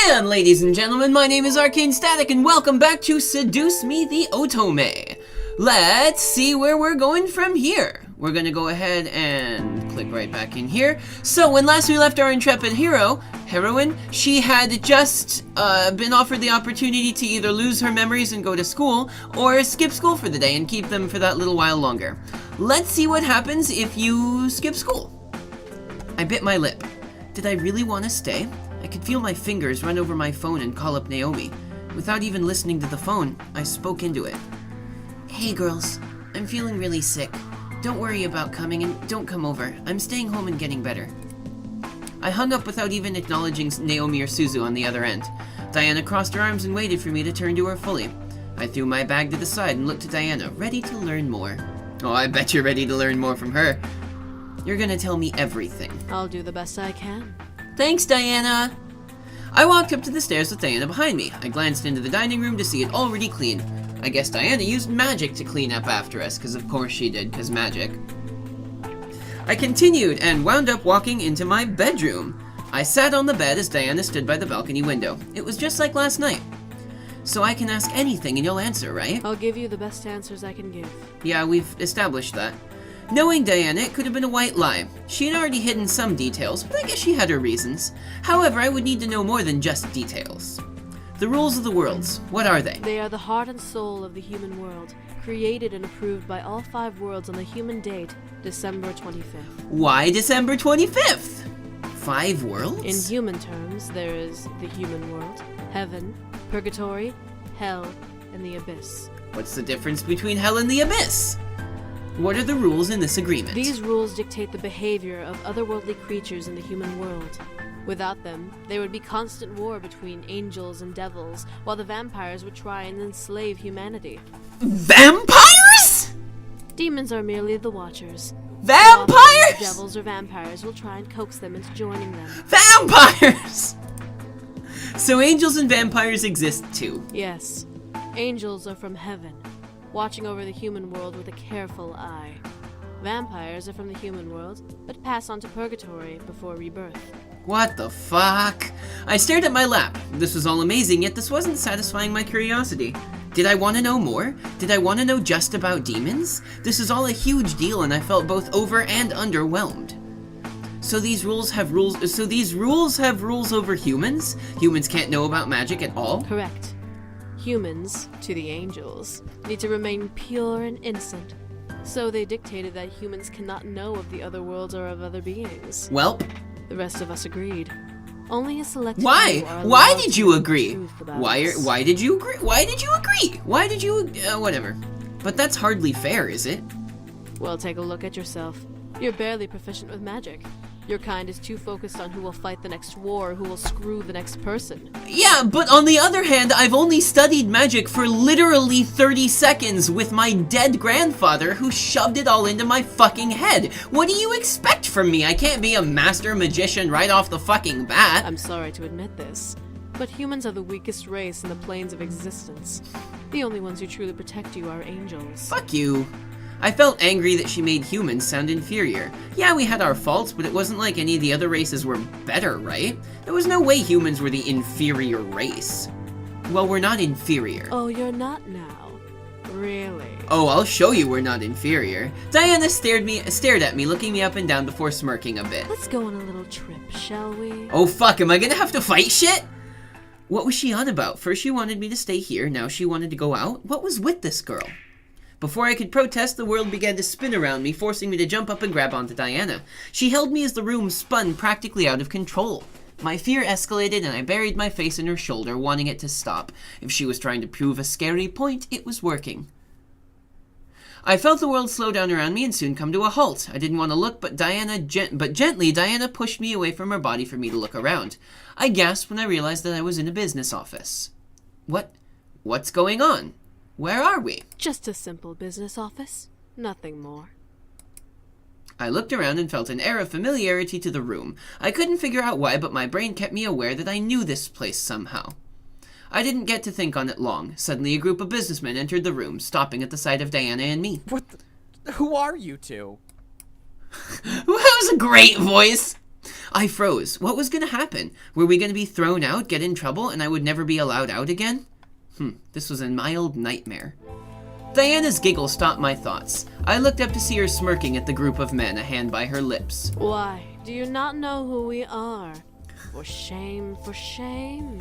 And ladies and gentlemen, my name is Arcane Static and welcome back to Seduce Me the Otome. Let's see where we're going from here. We're gonna go ahead and click right back in here. So when last we left our intrepid heroine, she had just been offered the opportunity to either lose her memories and go to school, or skip school for the day and keep them for that little while longer. Let's see what happens if you skip school. I bit my lip. Did I really want to stay? I could feel my fingers run over my phone and call up Naomi. Without even listening to the phone, I spoke into it. Hey girls, I'm feeling really sick. Don't worry about coming and don't come over. I'm staying home and getting better. I hung up without even acknowledging Naomi or Suzu on the other end. Diana crossed her arms and waited for me to turn to her fully. I threw my bag to the side and looked at Diana, ready to learn more. Oh, I bet you're ready to learn more from her. You're gonna tell me everything. I'll do the best I can. Thanks, Diana! I walked up to the stairs with Diana behind me. I glanced into the dining room to see it already clean. I guess Diana used magic to clean up after us, because of course she did, because magic. I continued and wound up walking into my bedroom. I sat on the bed as Diana stood by the balcony window. It was just like last night. So I can ask anything and you'll answer, right? I'll give you the best answers I can give. Yeah, we've established that. Knowing Diana, it could have been a white lie. She had already hidden some details, but I guess she had her reasons. However, I would need to know more than just details. The rules of the worlds, what are they? They are the heart and soul of the human world, created and approved by all 5 worlds on the human date, December 25th. Why December 25th? 5 worlds? In human terms, there is the human world, heaven, purgatory, hell, and the abyss. What's the difference between hell and the abyss? What are the rules in this agreement? These rules dictate the behavior of otherworldly creatures in the human world. Without them, there would be constant war between angels and devils, while the vampires would try and enslave humanity. Vampires?! Demons are merely the watchers. Vampires?! Devils or vampires will try and coax them into joining them. Vampires! So angels and vampires exist too? Yes. Angels are from heaven, watching over the human world with a careful eye. Vampires are from the human world, but pass on to purgatory before rebirth. What the fuck? I stared at my lap. This was all amazing, yet this wasn't satisfying my curiosity. Did I want to know more? Did I want to know just about demons? This is all a huge deal and I felt both over and underwhelmed. So these rules have rules over humans? Humans can't know about magic at all? Correct. Humans, to the angels, need to remain pure and innocent. So they dictated that humans cannot know of the other worlds or of other beings. Welp. The rest of us agreed. Only a select few Why? are Why allowed did to you know the agree? truth about Why us. did you agree? Why did you agree? Why did you whatever. But that's hardly fair, is it? Well, take a look at yourself. You're barely proficient with magic. Your kind is too focused on who will fight the next war or who will screw the next person. Yeah, but on the other hand, I've only studied magic for literally 30 seconds with my dead grandfather who shoved it all into my fucking head. What do you expect from me? I can't be a master magician right off the fucking bat. I'm sorry to admit this, but humans are the weakest race in the planes of existence. The only ones who truly protect you are angels. Fuck you. I felt angry that she made humans sound inferior. Yeah, we had our faults, but it wasn't like any of the other races were better, right? There was no way humans were the inferior race. Well, we're not inferior. Oh, you're not now. Really? Oh, I'll show you we're not inferior. Diana stared at me, looking me up and down before smirking a bit. Let's go on a little trip, shall we? Oh fuck, am I gonna have to fight shit? What was she on about? First she wanted me to stay here, now she wanted to go out? What was with this girl? Before I could protest, the world began to spin around me, forcing me to jump up and grab onto Diana. She held me as the room spun practically out of control. My fear escalated and I buried my face in her shoulder, wanting it to stop. If she was trying to prove a scary point, it was working. I felt the world slow down around me and soon come to a halt. I didn't want to look, but gently, Diana pushed me away from her body for me to look around. I gasped when I realized that I was in a business office. What's going on? Where are we? Just a simple business office. Nothing more. I looked around and felt an air of familiarity to the room. I couldn't figure out why, but my brain kept me aware that I knew this place somehow. I didn't get to think on it long. Suddenly a group of businessmen entered the room, stopping at the sight of Diana and me. Who are you two? That was a great voice! I froze. What was gonna happen? Were we gonna be thrown out, get in trouble, and I would never be allowed out again? This was a mild nightmare. Diana's giggle stopped my thoughts. I looked up to see her smirking at the group of men, a hand by her lips. Why, do you not know who we are? For shame, for shame.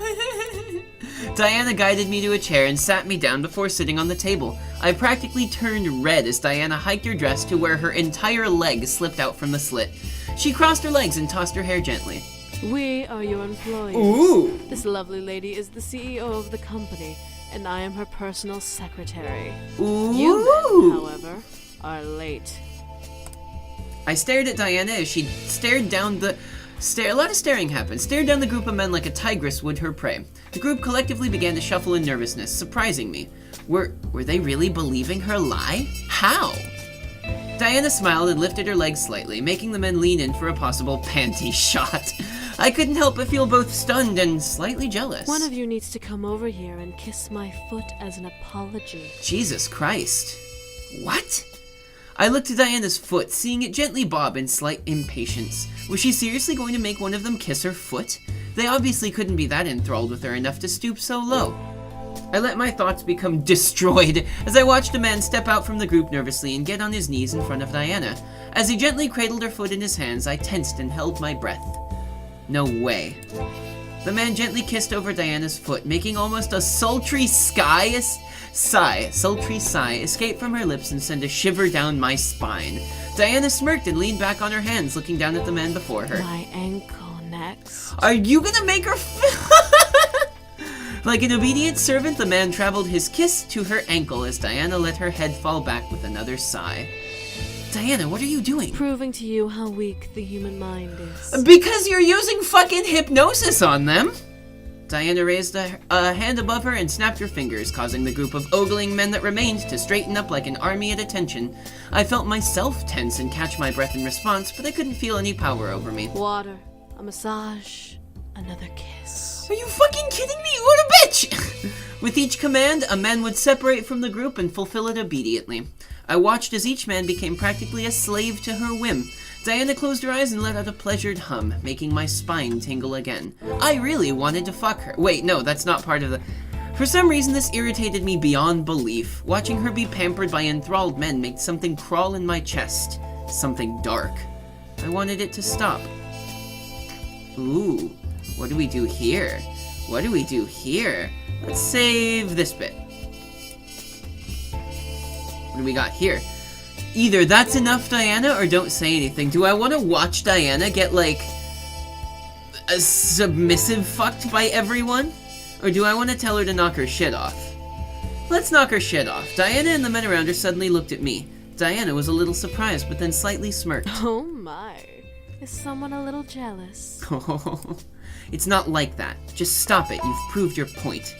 Diana guided me to a chair and sat me down before sitting on the table. I practically turned red as Diana hiked her dress to where her entire leg slipped out from the slit. She crossed her legs and tossed her hair gently. We are your employees. Ooh! This lovely lady is the CEO of the company, and I am her personal secretary. Ooh! You men, however, are late. I stared at Diana as she stared down the... A lot of staring happened. Stared down the group of men like a tigress would her prey. The group collectively began to shuffle in nervousness, surprising me. Were they really believing her lie? How? Diana smiled and lifted her legs slightly, making the men lean in for a possible panty shot. I couldn't help but feel both stunned and slightly jealous. One of you needs to come over here and kiss my foot as an apology. Jesus Christ. What? I looked at Diana's foot, seeing it gently bob in slight impatience. Was she seriously going to make one of them kiss her foot? They obviously couldn't be that enthralled with her enough to stoop so low. I let my thoughts become destroyed as I watched a man step out from the group nervously and get on his knees in front of Diana. As he gently cradled her foot in his hands, I tensed and held my breath. No way. The man gently kissed over Diana's foot, making almost a sultry sigh escape from her lips and send a shiver down my spine. Diana smirked and leaned back on her hands, looking down at the man before her. My ankle next. Are you gonna make her Like an obedient servant, the man traveled his kiss to her ankle as Diana let her head fall back with another sigh. Diana, what are you doing? Proving to you how weak the human mind is. Because you're using fucking hypnosis on them! Diana raised a hand above her and snapped her fingers, causing the group of ogling men that remained to straighten up like an army at attention. I felt myself tense and catch my breath in response, but I couldn't feel any power over me. Water, a massage, another kiss. Are you fucking kidding me? What a bitch! With each command, a man would separate from the group and fulfill it obediently. I watched as each man became practically a slave to her whim. Diana closed her eyes and let out a pleasured hum, making my spine tingle again. I really wanted to fuck her. Wait, no, that's not part of the... For some reason, this irritated me beyond belief. Watching her be pampered by enthralled men made something crawl in my chest. Something dark. I wanted it to stop. Ooh, what do we do here? What do we do here? Let's save this bit. What do we got here? Either that's enough, Diana, or don't say anything. Do I want to watch Diana get, like, a submissive fucked by everyone? Or do I want to tell her to knock her shit off? Let's knock her shit off. Diana and the men around her suddenly looked at me. Diana was a little surprised, but then slightly smirked. Oh my. Is someone a little jealous? It's not like that. Just stop it. You've proved your point.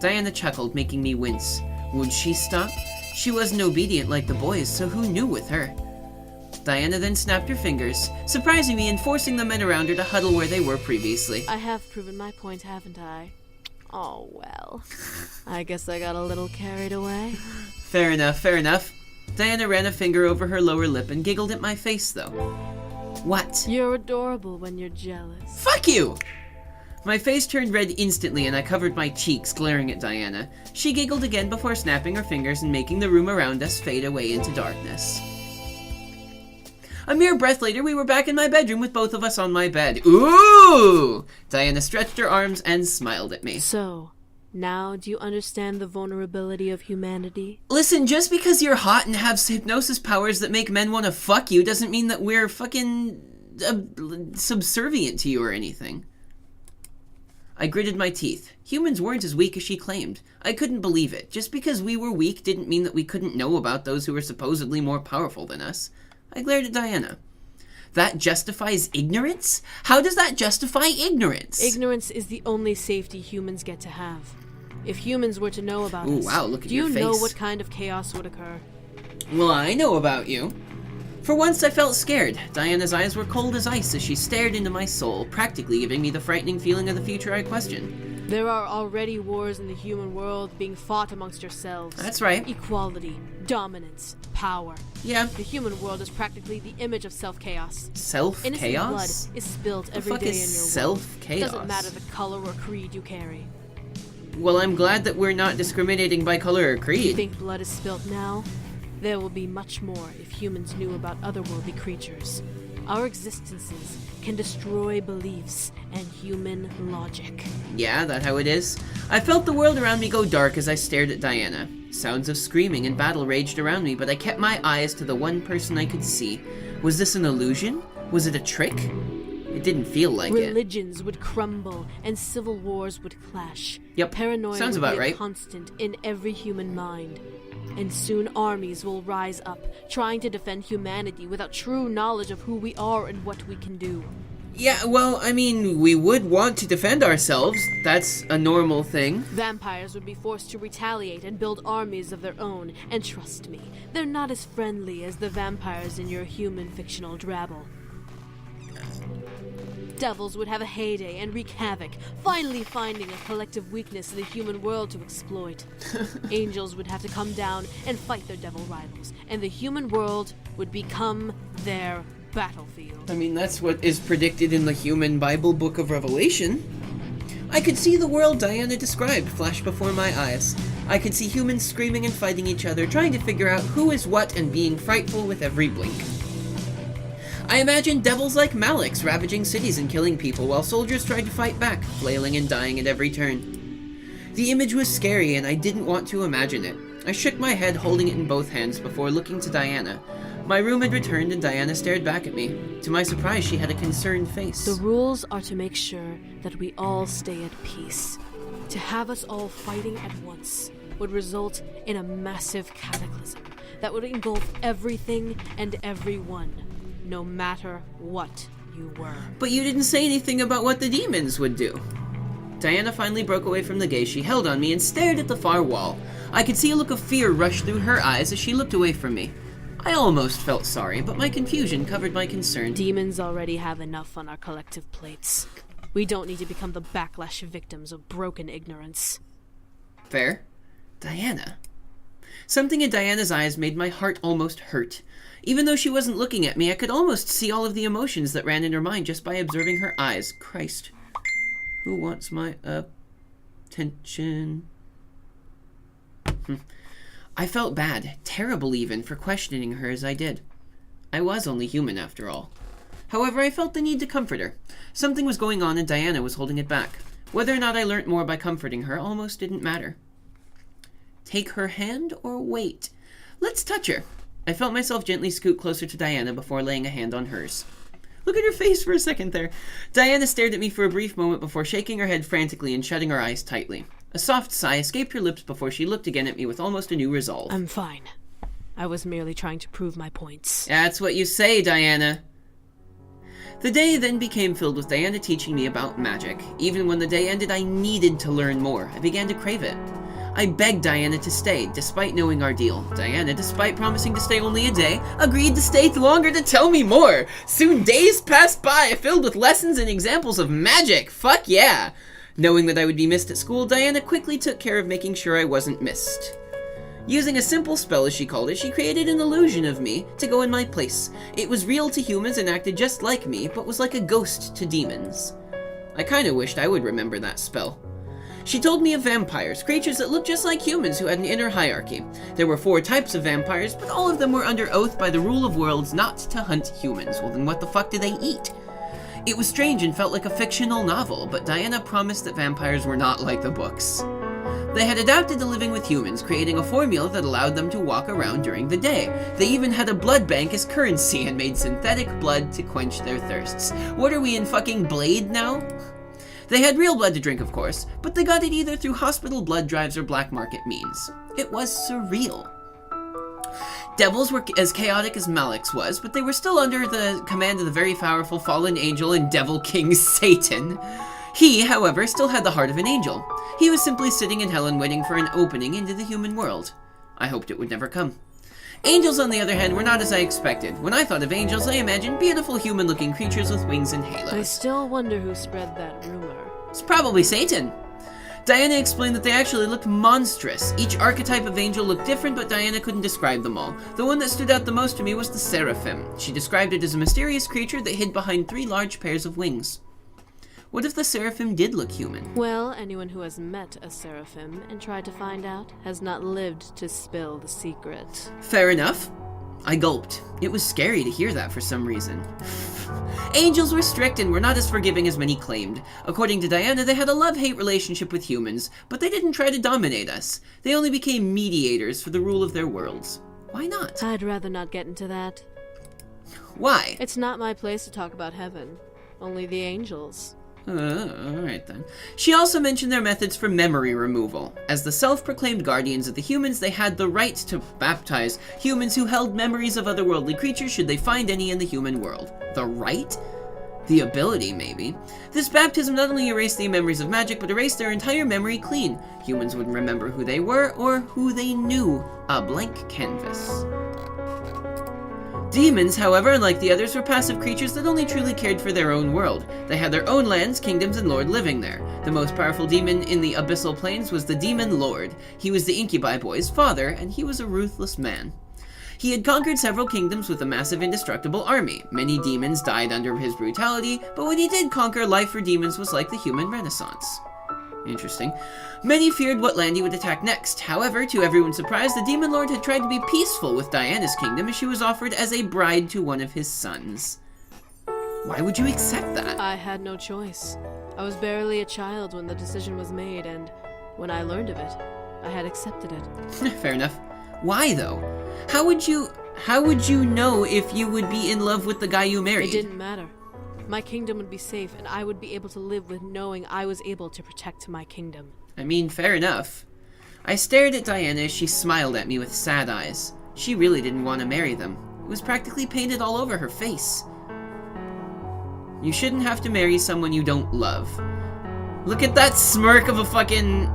Diana chuckled, making me wince. Would she stop? She wasn't obedient like the boys, so who knew with her? Diana then snapped her fingers, surprising me and forcing the men around her to huddle where they were previously. I have proven my point, haven't I? Oh, well. I guess I got a little carried away. Fair enough, fair enough. Diana ran a finger over her lower lip and giggled at my face, though. What? You're adorable when you're jealous. Fuck you! My face turned red instantly and I covered my cheeks, glaring at Diana. She giggled again before snapping her fingers and making the room around us fade away into darkness. A mere breath later, we were back in my bedroom with both of us on my bed. Ooh! Diana stretched her arms and smiled at me. So, now do you understand the vulnerability of humanity? Listen, just because you're hot and have hypnosis powers that make men want to fuck you doesn't mean that we're fucking subservient to you or anything. I gritted my teeth. Humans weren't as weak as she claimed. I couldn't believe it. Just because we were weak didn't mean that we couldn't know about those who were supposedly more powerful than us. I glared at Diana. That justifies ignorance? How does that justify ignorance? Ignorance is the only safety humans get to have. If humans were to know about us, wow, look at do your you face. know what kind of chaos would occur? Well, I know about you. For once, I felt scared. Diana's eyes were cold as ice as she stared into my soul, practically giving me the frightening feeling of the future I questioned. There are already wars in the human world being fought amongst yourselves. That's right. Equality, dominance, power. Yeah. The human world is practically the image of self-chaos. Self-chaos? Innocent blood is spilled every day in your world. Self-chaos? Doesn't matter the color or creed you carry. Well, I'm glad that we're not discriminating by color or creed. You think blood is spilled now? There will be much more if humans knew about otherworldly creatures. Our existences can destroy beliefs and human logic. Yeah, that how it is? I felt the world around me go dark as I stared at Diana. Sounds of screaming and battle raged around me, but I kept my eyes to the one person I could see. Was this an illusion? Was it a trick? It didn't feel like it. Religions would crumble and civil wars would clash. Yep, Paranoia sounds would about be a right. constant in every human mind. And soon armies will rise up, trying to defend humanity without true knowledge of who we are and what we can do. Yeah, well, I mean, we would want to defend ourselves. That's a normal thing. Vampires would be forced to retaliate and build armies of their own. And trust me, they're not as friendly as the vampires in your human fictional drabble. Devils would have a heyday and wreak havoc, finally finding a collective weakness in the human world to exploit. Angels would have to come down and fight their devil rivals, and the human world would become their battlefield. I mean, that's what is predicted in the human Bible book of Revelation. I could see the world Diana described flash before my eyes. I could see humans screaming and fighting each other, trying to figure out who is what and being frightful with every blink. I imagined devils like Malix ravaging cities and killing people while soldiers tried to fight back, flailing and dying at every turn. The image was scary and I didn't want to imagine it. I shook my head, holding it in both hands before looking to Diana. My room had returned and Diana stared back at me. To my surprise, she had a concerned face. The rules are to make sure that we all stay at peace. To have us all fighting at once would result in a massive cataclysm that would engulf everything and everyone, no matter what you were. But you didn't say anything about what the demons would do. Diana finally broke away from the gaze she held on me and stared at the far wall. I could see a look of fear rush through her eyes as she looked away from me. I almost felt sorry, but my confusion covered my concern. Demons already have enough on our collective plates. We don't need to become the backlash victims of broken ignorance. Fair. Diana. Something in Diana's eyes made my heart almost hurt. Even though she wasn't looking at me, I could almost see all of the emotions that ran in her mind just by observing her eyes. Christ. Who wants my attention? I felt bad, terrible even, for questioning her as I did. I was only human after all. However, I felt the need to comfort her. Something was going on and Diana was holding it back. Whether or not I learnt more by comforting her almost didn't matter. Take her hand or wait? Let's touch her. I felt myself gently scoot closer to Diana before laying a hand on hers. Look at her face for a second there. Diana stared at me for a brief moment before shaking her head frantically and shutting her eyes tightly. A soft sigh escaped her lips before she looked again at me with almost a new resolve. I'm fine. I was merely trying to prove my points. That's what you say, Diana. The day then became filled with Diana teaching me about magic. Even when the day ended, I needed to learn more. I began to crave it. I begged Diana to stay, despite knowing our deal. Diana, despite promising to stay only a day, agreed to stay longer to tell me more. Soon days passed by, filled with lessons and examples of magic. Fuck yeah! Knowing that I would be missed at school, Diana quickly took care of making sure I wasn't missed. Using a simple spell, as she called it, she created an illusion of me to go in my place. It was real to humans and acted just like me, but was like a ghost to demons. I kinda wished I would remember that spell. She told me of vampires, creatures that looked just like humans who had an inner hierarchy. There were 4 types of vampires, but all of them were under oath by the rule of worlds not to hunt humans. Well, then what the fuck did they eat? It was strange and felt like a fictional novel, but Diana promised that vampires were not like the books. They had adapted to living with humans, creating a formula that allowed them to walk around during the day. They even had a blood bank as currency and made synthetic blood to quench their thirsts. What are we in fucking Blade now? They had real blood to drink, of course, but they got it either through hospital blood drives or black market means. It was surreal. Devils were as chaotic as Malix was, but they were still under the command of the very powerful fallen angel and devil king Satan. He, however, still had the heart of an angel. He was simply sitting in hell and waiting for an opening into the human world. I hoped it would never come. Angels, on the other hand, were not as I expected. When I thought of angels, I imagined beautiful human-looking creatures with wings and halos. I still wonder who spread that rumor. It's probably Satan. Diana explained that they actually looked monstrous. Each archetype of angel looked different, but Diana couldn't describe them all. The one that stood out the most to me was the seraphim. She described it as a mysterious creature that hid behind 3 large pairs of wings. What if the seraphim did look human? Well, anyone who has met a seraphim and tried to find out has not lived to spill the secret. Fair enough. I gulped. It was scary to hear that for some reason. Angels were strict and were not as forgiving as many claimed. According to Diana, they had a love-hate relationship with humans, but they didn't try to dominate us. They only became mediators for the rule of their worlds. Why not? I'd rather not get into that. Why? It's not my place to talk about heaven. Only the angels. Alright then. She also mentioned their methods for memory removal. As the self-proclaimed guardians of the humans, they had the right to baptize humans who held memories of otherworldly creatures should they find any in the human world. The right? The ability, maybe. This baptism not only erased the memories of magic, but erased their entire memory clean. Humans wouldn't remember who they were or who they knew. A blank canvas. Demons, however, unlike the others, were passive creatures that only truly cared for their own world. They had their own lands, kingdoms, and lord living there. The most powerful demon in the abyssal planes was the Demon Lord. He was the Incubi boy's father, and he was a ruthless man. He had conquered several kingdoms with a massive indestructible army. Many demons died under his brutality, but when he did conquer, life for demons was like the human renaissance. Interesting. Many feared what land he would attack next. However, to everyone's surprise, the Demon Lord had tried to be peaceful with Diana's kingdom as she was offered as a bride to one of his sons. Why would you accept that? I had no choice. I was barely a child when the decision was made, and when I learned of it, I had accepted it. Fair enough. Why, though? How would you know if you would be in love with the guy you married? It didn't matter. My kingdom would be safe, and I would be able to live with knowing I was able to protect my kingdom. I mean, fair enough. I stared at Diana as she smiled at me with sad eyes. She really didn't want to marry them. It was practically painted all over her face. You shouldn't have to marry someone you don't love. Look at that smirk of a fucking...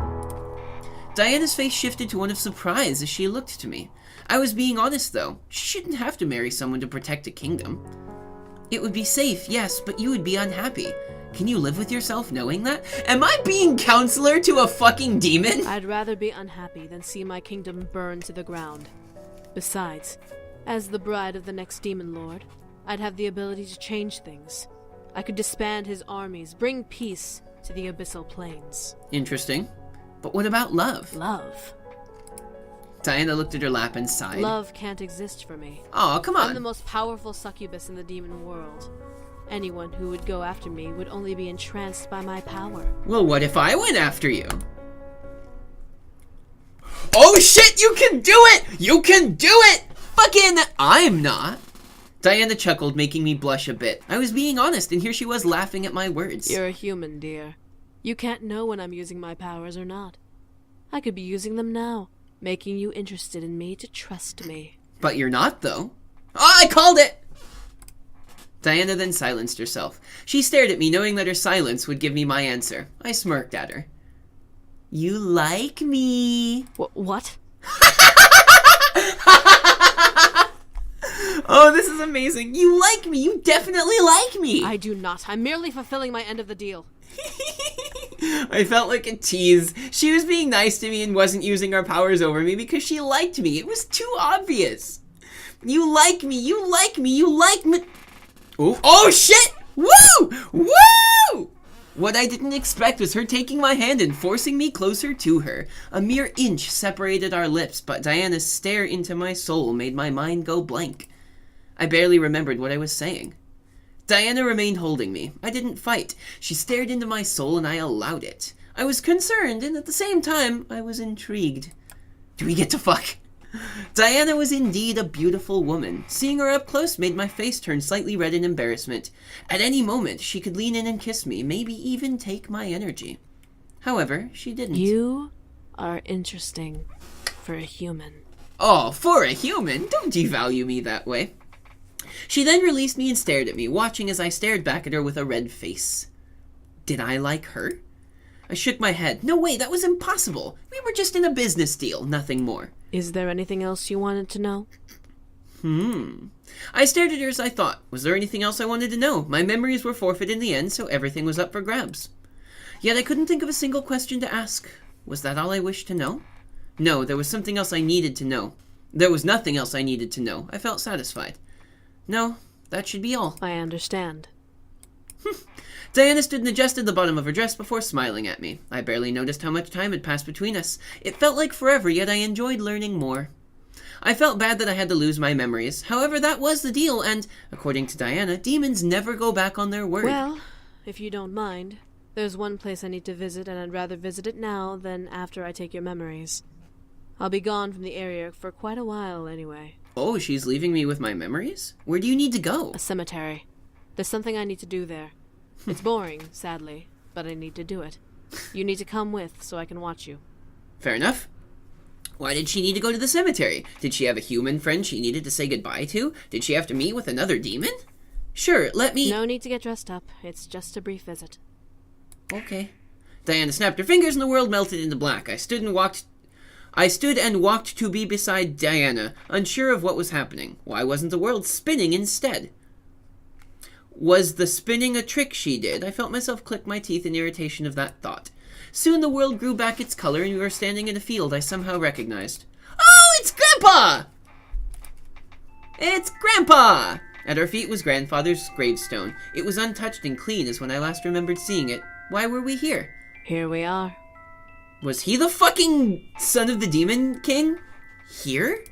Diana's face shifted to one of surprise as she looked to me. I was being honest, though. She shouldn't have to marry someone to protect a kingdom. It would be safe, yes, but you would be unhappy. Can you live with yourself knowing that? Am I being counselor to a fucking demon? I'd rather be unhappy than see my kingdom burn to the ground. Besides, as the bride of the next demon lord, I'd have the ability to change things. I could disband his armies, bring peace to the abyssal plains. Interesting. But what about love? Love. Diana looked at her lap and sighed. Love can't exist for me. Aw, come on. I'm the most powerful succubus in the demon world. Anyone who would go after me would only be entranced by my power. Well, what if I went after you? Oh shit, you can do it! You can do it! Fucking, I'm not. Diana chuckled, making me blush a bit. I was being honest, and here she was laughing at my words. You're a human, dear. You can't know when I'm using my powers or not. I could be using them now, making you interested in me to trust me. But you're not, though. Oh, I called it! Diana then silenced herself. She stared at me, knowing that her silence would give me my answer. I smirked at her. You like me. What? Oh, this is amazing. You like me. You definitely like me. I do not. I'm merely fulfilling my end of the deal. I felt like a tease. She was being nice to me and wasn't using her powers over me because she liked me. It was too obvious. You like me. You like me. You like me. Ooh. Oh, shit. Woo! Woo! What I didn't expect was her taking my hand and forcing me closer to her. A mere inch separated our lips, but Diana's stare into my soul made my mind go blank. I barely remembered what I was saying. Diana remained holding me. I didn't fight. She stared into my soul and I allowed it. I was concerned and at the same time, I was intrigued. Do we get to fuck? Diana was indeed a beautiful woman. Seeing her up close made my face turn slightly red in embarrassment. At any moment, she could lean in and kiss me, maybe even take my energy. However, she didn't. You are interesting for a human. Oh, for a human? Don't devalue me that way. She then released me and stared at me, watching as I stared back at her with a red face. Did I like her? I shook my head. No way, that was impossible. We were just in a business deal, nothing more. Is there anything else you wanted to know? I stared at her as I thought. Was there anything else I wanted to know? My memories were forfeit in the end, so everything was up for grabs. Yet I couldn't think of a single question to ask. Was that all I wished to know? No, there was something else I needed to know. There was nothing else I needed to know. I felt satisfied. No, that should be all. I understand. Diana stood and adjusted the bottom of her dress before smiling at me. I barely noticed how much time had passed between us. It felt like forever, yet I enjoyed learning more. I felt bad that I had to lose my memories. However, that was the deal, and, according to Diana, demons never go back on their word. Well, if you don't mind, there's one place I need to visit, and I'd rather visit it now than after I take your memories. I'll be gone from the area for quite a while, anyway. Oh, she's leaving me with my memories? Where do you need to go? A cemetery. There's something I need to do there. It's boring, sadly, but I need to do it. You need to come with so I can watch you. Fair enough. Why did she need to go to the cemetery? Did she have a human friend she needed to say goodbye to? Did she have to meet with another demon? Sure, let me... No need to get dressed up. It's just a brief visit. Okay. Diana snapped her fingers and the world melted into black. I stood and walked to be beside Diana, unsure of what was happening. Why wasn't the world spinning instead? Was the spinning a trick she did? I felt myself click my teeth in irritation of that thought. Soon the world grew back its color and we were standing in a field I somehow recognized. Oh, it's Grandpa! It's Grandpa! At our feet was Grandfather's gravestone. It was untouched and clean as when I last remembered seeing it. Why were we here? Here we are. Was he the fucking son of the Demon King? Here?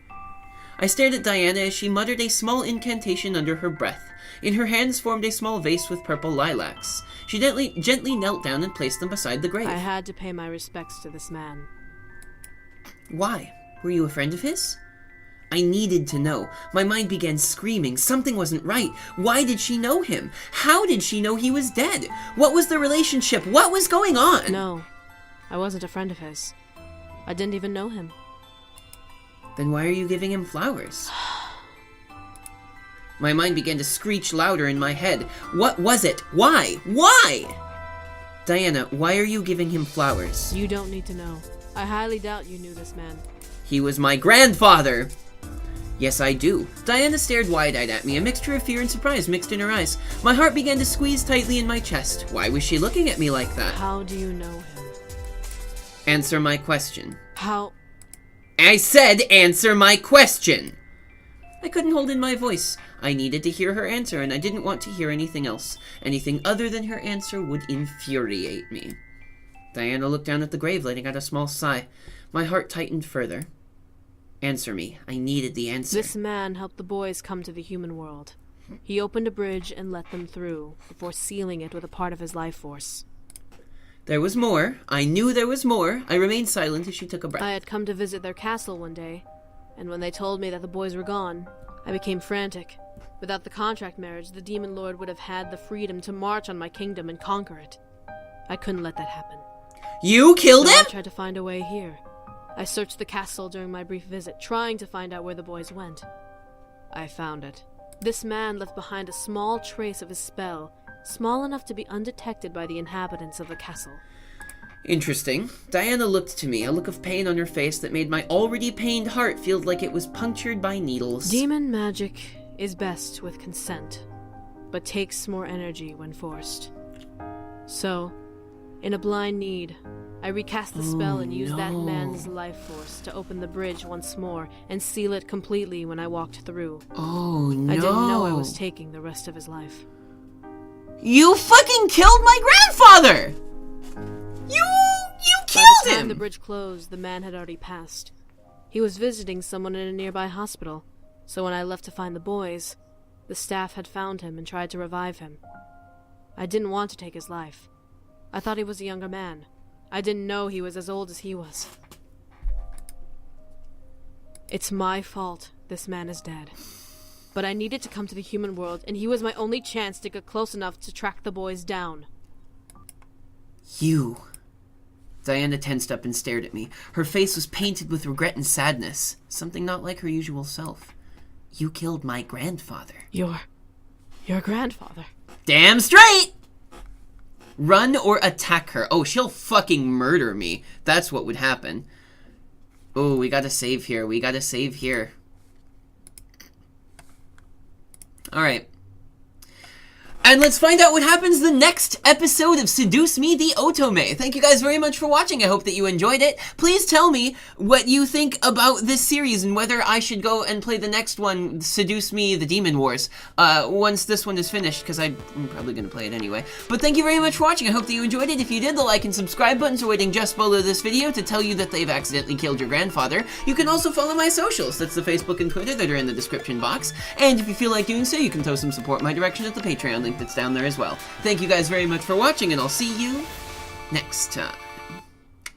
I stared at Diana as she muttered a small incantation under her breath. In her hands formed a small vase with purple lilacs. She gently knelt down and placed them beside the grave. I had to pay my respects to this man. Why? Were you a friend of his? I needed to know. My mind began screaming. Something wasn't right. Why did she know him? How did she know he was dead? What was the relationship? What was going on? No, I wasn't a friend of his. I didn't even know him. Then why are you giving him flowers? My mind began to screech louder in my head. What was it? Why? Why? Diana, why are you giving him flowers? You don't need to know. I highly doubt you knew this man. He was my grandfather! Yes, I do. Diana stared wide-eyed at me, a mixture of fear and surprise mixed in her eyes. My heart began to squeeze tightly in my chest. Why was she looking at me like that? How do you know him? Answer my question. How? I said answer my question! I couldn't hold in my voice. I needed to hear her answer, and I didn't want to hear anything else. Anything other than her answer would infuriate me. Diana looked down at the grave, letting out a small sigh. My heart tightened further. Answer me. I needed the answer. This man helped the boys come to the human world. He opened a bridge and let them through, before sealing it with a part of his life force. There was more. I knew there was more. I remained silent as she took a breath. I had come to visit their castle one day, and when they told me that the boys were gone, I became frantic. Without the contract marriage, the Demon Lord would have had the freedom to march on my kingdom and conquer it. I couldn't let that happen. You killed him? I tried to find a way here. I searched the castle during my brief visit, trying to find out where the boys went. I found it. This man left behind a small trace of his spell, small enough to be undetected by the inhabitants of the castle. Interesting. Diana looked to me, a look of pain on her face that made my already pained heart feel like it was punctured by needles. Demon magic is best with consent, but takes more energy when forced. So, in a blind need, I recast the spell and used that man's life force to open the bridge once more and seal it completely when I walked through. Oh, no. I didn't know I was taking the rest of his life. You fucking killed my grandfather! You killed By the time him! the bridge closed, the man had already passed. He was visiting someone in a nearby hospital, so when I left to find the boys, the staff had found him and tried to revive him. I didn't want to take his life. I thought he was a younger man. I didn't know he was as old as he was. It's my fault this man is dead. But I needed to come to the human world, and he was my only chance to get close enough to track the boys down. You. Diana tensed up and stared at me. Her face was painted with regret and sadness, something not like her usual self. You killed my grandfather. Your grandfather. Damn straight! Run or attack her. Oh, she'll fucking murder me. That's what would happen. Oh, we gotta save here. We gotta save here. Alright. And let's find out what happens the next episode of Seduce Me the Otome. Thank you guys very much for watching. I hope that you enjoyed it. Please tell me what you think about this series and whether I should go and play the next one, Seduce Me the Demon Wars, once this one is finished, because I'm probably going to play it anyway. But thank you very much for watching. I hope that you enjoyed it. If you did, the like and subscribe buttons are waiting just below this video to tell you that they've accidentally killed your grandfather. You can also follow my socials. That's the Facebook and Twitter that are in the description box. And if you feel like doing so, you can throw some support in my direction at the Patreon link that's down there as well. Thank you guys very much for watching, and I'll see you next time.